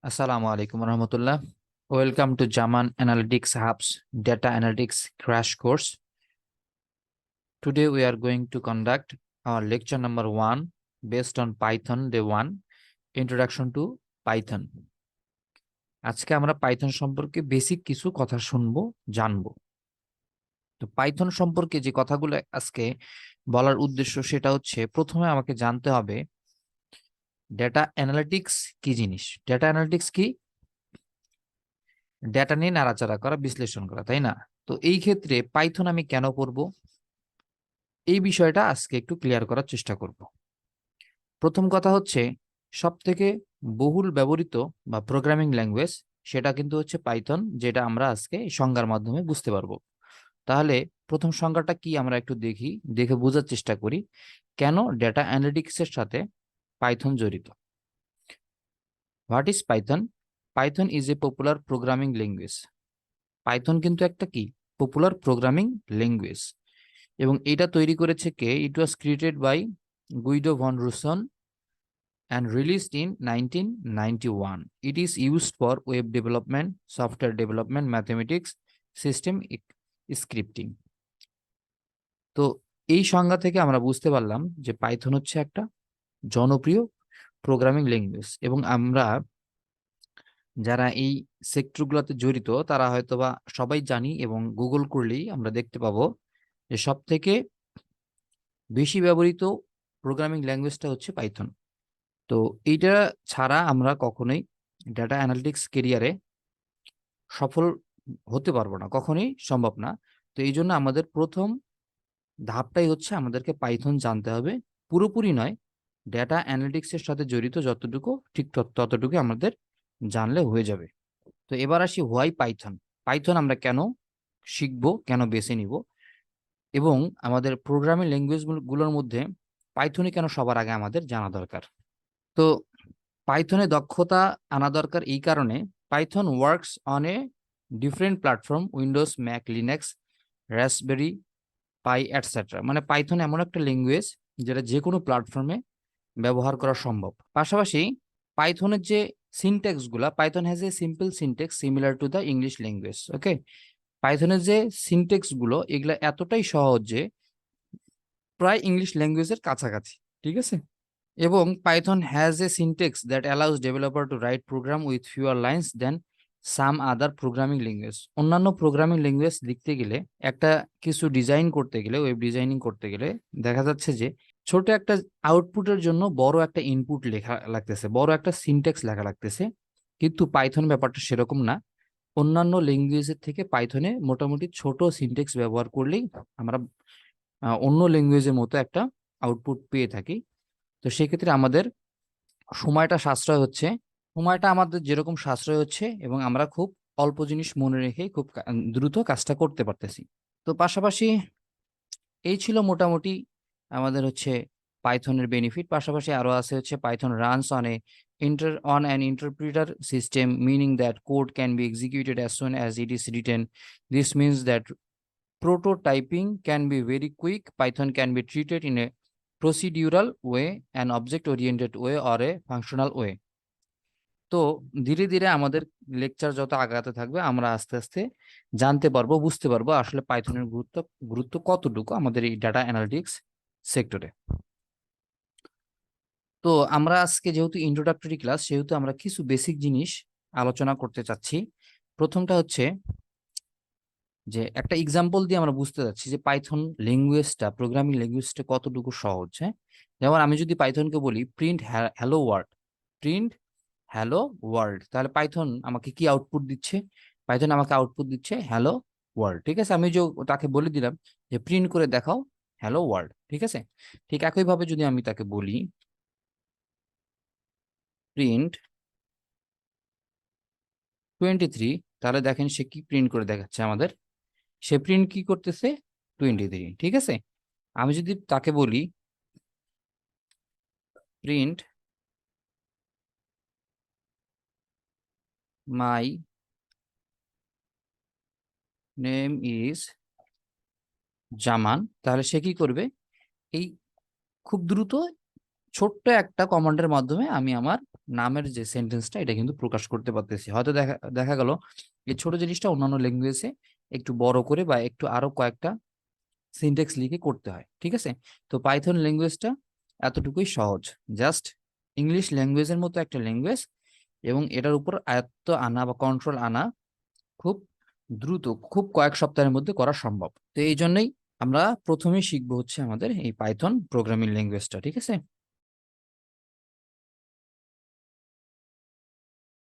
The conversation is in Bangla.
Assalamu alaikum warahmatullah. Welcome to Zaman Analytics Hub's Data Analytics Crash Course. Today we are going to conduct our lecture number 1 based on Python Day 1, Introduction to Python. আজকে আমরা পাইথন সম্পর্কে বেসিক কিছু কথা শুনবো, জানবো। তো পাইথন সম্পর্কে যে কথাগুলো আজকে বলার উদ্দেশ্য সেটা হচ্ছে প্রথমে আমাকে জানতে হবে ডেটা অ্যানালিটিক্স কি জিনিস। ডেটা অ্যানালিটিক্স কি? ডেটা নিয়ে নাড়াচাড়া করা, বিশ্লেষণ করা, তাই না? তো এই ক্ষেত্রে পাইথন আমি কেন পড়ব, এই বিষয়টা আজকে একটু ক্লিয়ার করার চেষ্টা করব। প্রথম কথা হচ্ছে সব থেকে বহুল ব্যবহৃত বা প্রোগ্রামিং ল্যাঙ্গুয়েজ সেটা কিন্তু হচ্ছে পাইথন, যেটা আমরা আজকে এই সংজ্ঞার মাধ্যমে বুঝতে পারবো। তাহলে প্রথম সংজ্ঞাটা কি আমরা একটু দেখে বোঝার চেষ্টা করি কেন ডেটা অ্যানালিটিক্সের সাথে পাইথন জড়িত। What is Python? Python is a popular programming language. Python কিন্তু একটা কি পপুলার প্রোগ্রামিং ল্যাঙ্গুয়েজ, এবং এটা তৈরি করেছে কে? It was created by Guido van Rossum and released in 1991. It is used for web development, software development, mathematics, system scripting. তো এই সংজ্ঞা থেকে আমরা বুঝতে পারলাম যে পাইথন হচ্ছে একটা জনপ্রিয় প্রোগ্রামিং ল্যাঙ্গুয়েজ, এবং আমরা যারা এই সেক্টরগুলোতে জড়িত তারা হয়তোবা সবাই জানি, এবং গুগল করলেই আমরা দেখতে পাবো যে সব থেকে বেশি ব্যবহৃত প্রোগ্রামিং ল্যাঙ্গুয়েজটা হচ্ছে পাইথন। তো এইটা ছাড়া আমরা কখনোই ডেটা অ্যানালিটিক্স কেরিয়ারে সফল হতে পারবো না, কখনোই সম্ভব না। তো এই জন্য আমাদের প্রথম ধাপটাই হচ্ছে আমাদেরকে পাইথন জানতে হবে, পুরোপুরি নয়, ডেটা অ্যানালিটিক্সের সাথে জড়িত যতটুকু ঠিক ততটুকু আমাদের জানলে হয়ে যাবে। তো এবার আসি হোয়াই পাইথন। পাইথন আমরা কেন শিখবো, কেন বেছে নিব, এবং আমাদের প্রোগ্রামিং ল্যাঙ্গুয়েজগুলোর মধ্যে পাইথনই কেন সবার আগে আমাদের জানা দরকার। তো পাইথনে দক্ষতা আনা দরকার এই কারণে, Python works on a different platform, Windows, Mac, Linux, raspberry pi etcetera. মানে পাইথন এমন একটা ল্যাঙ্গুয়েজ যেটা যে কোনো প্ল্যাটফর্মে ব্যবহার করা সম্ভব। পাশাপাশি পাইথনের যে সিনট্যাক্সগুলা, Python has a simple syntax similar to the English language. Okay, পাইথনের যে সিনট্যাক্সগুলো এগুলা এতটাই সহজ যে প্রায় ইংলিশ ল্যাঙ্গুয়েজের কাছাকাছি, ঠিক আছে? এবং Python has a syntax that allows developer to write program with fewer lines than some other programming language. অন্যান্য প্রোগ্রামিং ল্যাঙ্গুয়েজ লিখতে গেলে, একটা কিছু ডিজাইন করতে গেলে, ওয়েব ডিজাইনিং করতে গেলে দেখা যাচ্ছে যে ছোট একটা আউটপুটের জন্য বড় একটা ইনপুট লেখা লাগতেছে, বড় একটা সিনট্যাক্স লেখা লাগতেছে। কিন্তু পাইথন ব্যাপারটা সেরকম না। অন্যান্য ল্যাঙ্গুয়েজের থেকে পাইথনে মোটামুটি ছোট সিনট্যাক্স ব্যবহার করলেই আমরা অন্য ল্যাঙ্গুয়েজের মতো একটা আউটপুট পেয়ে থাকি। তো সেক্ষেত্রে আমাদের সময়টা সাশ্রয় হচ্ছে, সময়টা আমাদের যেরকম সাশ্রয় হচ্ছে, এবং আমরা খুব অল্প জিনিস মনে রেখে খুব দ্রুত কাজটা করতে পারতেছি। তো পাশাপাশি এই ছিল মোটামুটি আমাদের হচ্ছে পাইথনের বেনিফিট। পাশাপাশি আরো আছে হচ্ছে Python runs on an interpreter system, meaning that code can be executed as soon as it is written. This means that prototyping can be very quick. Python can be treated in a procedural way, an object-oriented way, or a functional way. তো ধীরে ধীরে আমাদের লেকচার যত আগাতে থাকবে আমরা আস্তে আস্তে জানতে পারবো, বুঝতে পারবো আসলে পাইথনের গুরুত্ব কতটুকু আমাদের এই ডাটা অ্যানালিটিক্স সেক্টরে। তো আমরা আজকে যেহেতু ইন্ট্রোডাক্টরি ক্লাস, সেহেতু আমরা কিছু বেসিক জিনিস আলোচনা করতে চাচ্ছি। প্রথমটা হচ্ছে যে একটা এক্সাম্পল দিয়ে আমরা বুঝতে যাচ্ছি যে পাইথন ল্যাঙ্গুয়েজটা, প্রোগ্রামিং ল্যাঙ্গুয়েজটা কতটুকু সহজ। হ্যাঁ, যেমন আমি যদি পাইথনকে বলি print hello world, print hello world, তাহলে পাইথন আমাকে কি আউটপুট দিচ্ছে? পাইথন আমাকে আউটপুট দিচ্ছে হ্যালো ওয়ার্ল্ড, ঠিক আছে? আমি যে তাকে বলে দিলাম যে প্রিন্ট করে দেখাও হ্যালো ওয়ার্ল্ড, ঠিক আছে? ঠিক একইভাবে যদি আমি তাকে বলি প্রিন্ট 23, তাহলে দেখেন সে কি প্রিন্ট করে দেখাচ্ছে আমাদের। সে প্রিন্ট কি করতেছে? 23, ঠিক আছে? আমি যদি তাকে বলি প্রিন্ট মাই নেম ইজ জামান, তাহলে সে কি করবে? এই খুব দ্রুত ছোট্ট একটা কমান্ডের মাধ্যমে আমি আমার নামের যে সেন্টেন্সটা এটা কিন্তু প্রকাশ করতে পারতেছি। হয়তো দেখা দেখা গেল এই ছোট জিনিসটা অন্যান্য ল্যাঙ্গুয়েজে একটু বড় করে বা একটু আরো কয়েকটা সিনট্যাক্স লিখে করতে হয়, ঠিক আছে? তো পাইথন ল্যাঙ্গুয়েজটা এতটুকুই সহজ, জাস্ট ইংলিশ ল্যাঙ্গুয়েজের মতো একটা ল্যাঙ্গুয়েজ, এবং এটার উপর আয়ত্ত আনা বা কন্ট্রোল আনা খুব দ্রুত, খুব কয়েক সপ্তাহের মধ্যে করা সম্ভব। তো এই জন্যই আমরা প্রথমেই শিখবো হচ্ছে আমাদের এই পাইথন প্রোগ্রামিং ল্যাঙ্গুয়েজটা, ঠিক আছে?